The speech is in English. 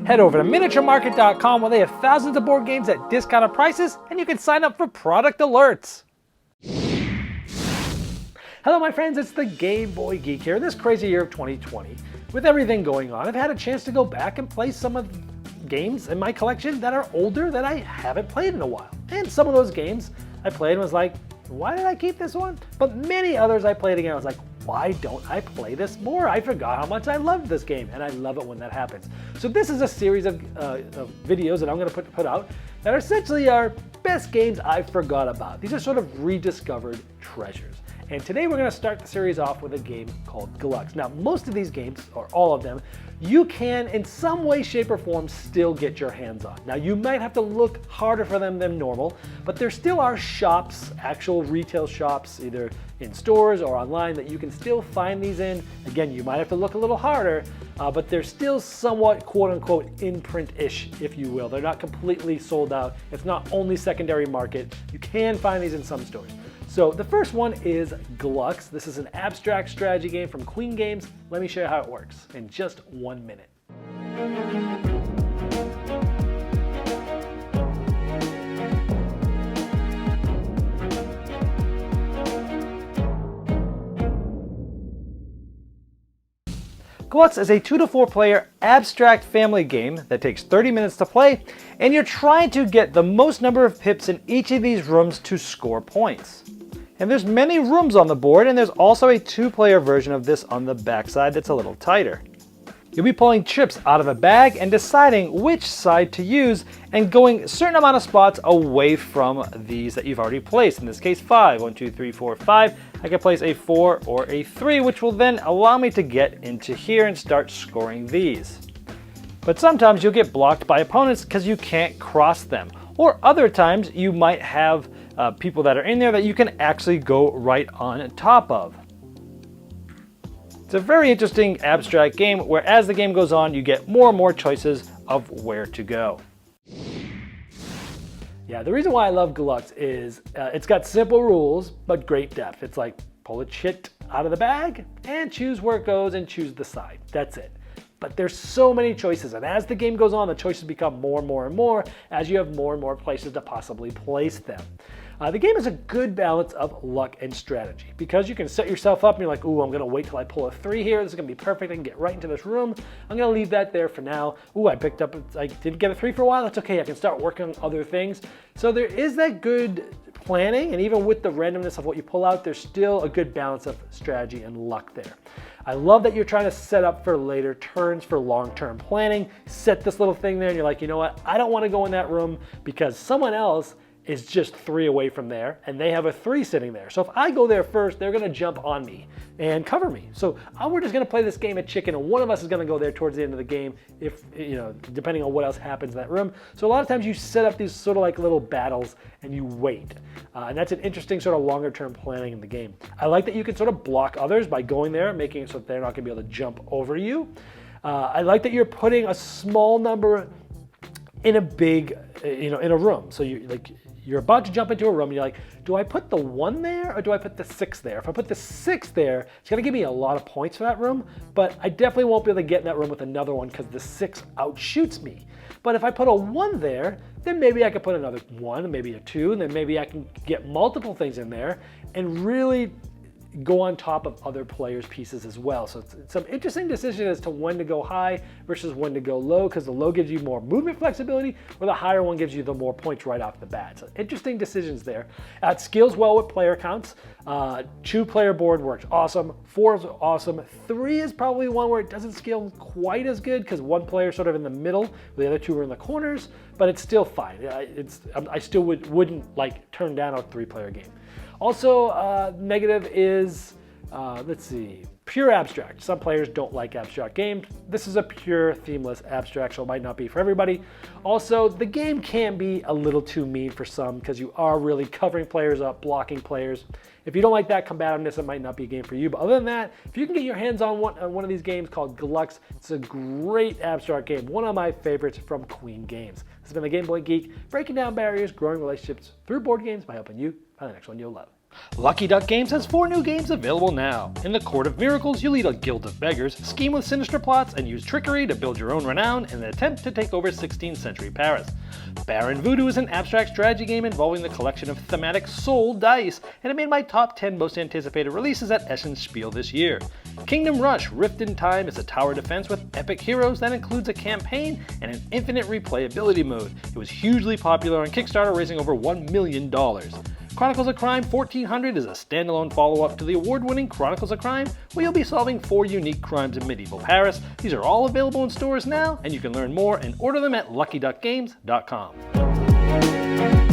Head over to miniaturemarket.com where they have thousands of board games at discounted prices, and you can sign up for product alerts. Hello my friends, it's the Game Boy Geek here. This crazy year of 2020, with everything going on, I've had a chance to go back and play some of the games in my collection that are older that I haven't played in a while. And some of those games I played and was like, why did I keep this one? But many others I played again, I was like, why don't I play this more? I forgot how much I loved this game, and I love it when that happens. So this is a series of videos that I'm going to put out that are essentially our best games I forgot about. These are sort of rediscovered treasures. And today we're going to start the series off with a game called Glux. Now most of these games, or all of them, you can in some way, shape, or form still get your hands on. Now you might have to look harder for them than normal, but there still are shops, actual retail shops, either in stores or online, that you can still find these in. Again, you might have to look a little harder, but they're still somewhat quote-unquote in-print-ish, if you will. They're not completely sold out. It's not only secondary market. You can find these in some stores. So the first one is Glux. This is an abstract strategy game from Queen Games. Let me show you how it works in just 1 minute. Glux is a 2 to 4 player abstract family game that takes 30 minutes to play, and you're trying to get the most number of pips in each of these rooms to score points. And there's many rooms on the board, and there's also a 2-player version of this on the backside that's a little tighter. You'll be pulling chips out of a bag and deciding which side to use, and going a certain amount of spots away from these that you've already placed. In this case, 5. 1, 2, 3, 4, 5. I can place a 4 or a 3, which will then allow me to get into here and start scoring these. But sometimes you'll get blocked by opponents because you can't cross them. Or other times you might have people that are in there that you can actually go right on top of. It's a very interesting abstract game where as the game goes on, you get more and more choices of where to go. Yeah, the reason why I love Glux is it's got simple rules, but great depth. It's like pull a chit out of the bag and choose where it goes and choose the side. That's it. But there's so many choices, and as the game goes on, the choices become more and more and more as you have more and more places to possibly place them. The game is a good balance of luck and strategy, because you can set yourself up and you're like, ooh, I'm going to wait till I pull a 3 here. This is going to be perfect. I can get right into this room. I'm going to leave that there for now. Ooh, I didn't get a 3 for a while. That's okay. I can start working on other things. So there is that good planning, and even with the randomness of what you pull out, there's still a good balance of strategy and luck there. I love that you're trying to set up for later turns for long-term planning. Set this little thing there and you're like, you know what? I don't want to go in that room because someone else is just 3 away from there and they have a 3 sitting there. So if I go there first, they're gonna jump on me and cover me. So we're just gonna play this game of chicken, and one of us is gonna go there towards the end of the game, if depending on what else happens in that room. So a lot of times you set up these sort of like little battles and you wait. And that's an interesting sort of longer term planning in the game. I like that you can sort of block others by going there, making it so that they're not gonna be able to jump over you. I like that you're putting a small number in a big, in a room. So you're about to jump into a room and you're like, do I put the 1 there or do I put the 6 there? If I put the 6 there, it's gonna give me a lot of points for that room, but I definitely won't be able to get in that room with another one because the 6 outshoots me. But if I put a 1 there, then maybe I could put another 1, maybe a 2, and then maybe I can get multiple things in there and really go on top of other players' pieces as well. So it's some interesting decision as to when to go high versus when to go low, because the low gives you more movement flexibility, where the higher one gives you the more points right off the bat. So interesting decisions there. It scales well with player counts. 2-player board works awesome. 4 is awesome. 3 is probably one where it doesn't scale quite as good because 1 player is sort of in the middle, the other 2 are in the corners, but it's still fine. I still wouldn't like turn down a 3-player game. Also, negative is, let's see, pure abstract. Some players don't like abstract games. This is a pure themeless abstract, so it might not be for everybody. Also, the game can be a little too mean for some because you are really covering players up, blocking players. If you don't like that combativeness, it might not be a game for you. But other than that, if you can get your hands on one of these games called Glux, it's a great abstract game. One of my favorites from Queen Games. This has been the Game Boy Geek, breaking down barriers, growing relationships through board games by helping you find the next one you'll love. Lucky Duck Games has 4 new games available now. In the Court of Miracles, you lead a guild of beggars, scheme with sinister plots, and use trickery to build your own renown in an attempt to take over 16th century Paris. Baron Voodoo is an abstract strategy game involving the collection of thematic soul dice, and it made my top 10 most anticipated releases at Essen's Spiel this year. Kingdom Rush Rift in Time is a tower defense with epic heroes that includes a campaign and an infinite replayability mode. It was hugely popular on Kickstarter, raising over $1 million. Chronicles of Crime 1400 is a standalone follow-up to the award-winning Chronicles of Crime, where you'll be solving 4 unique crimes in medieval Paris. These are all available in stores now, and you can learn more and order them at luckyduckgames.com.